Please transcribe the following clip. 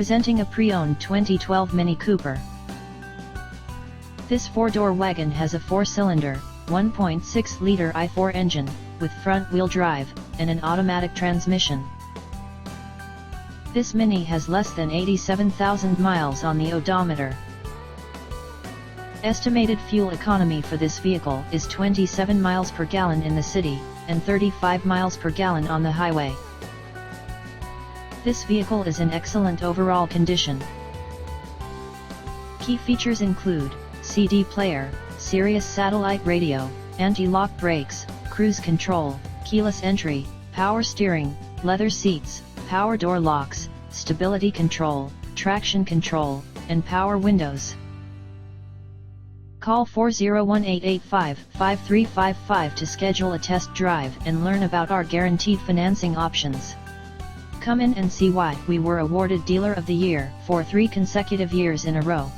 Presenting a pre-owned 2012 Mini Cooper. This four-door wagon has a 4-cylinder, 1.6-liter I4 engine, with front-wheel drive, and an automatic transmission. This Mini has less than 87,000 miles on the odometer. Estimated fuel economy for this vehicle is 27 miles per gallon in the city, and 35 miles per gallon on the highway. This vehicle is in excellent overall condition. Key features include CD player, Sirius satellite radio, anti-lock brakes, cruise control, keyless entry, power steering, leather seats, power door locks, stability control, traction control, and power windows. Call 401-885-5355 to schedule a test drive and learn about our guaranteed financing options. Come in and see why we were awarded Dealer of the Year for 3 consecutive years in a row.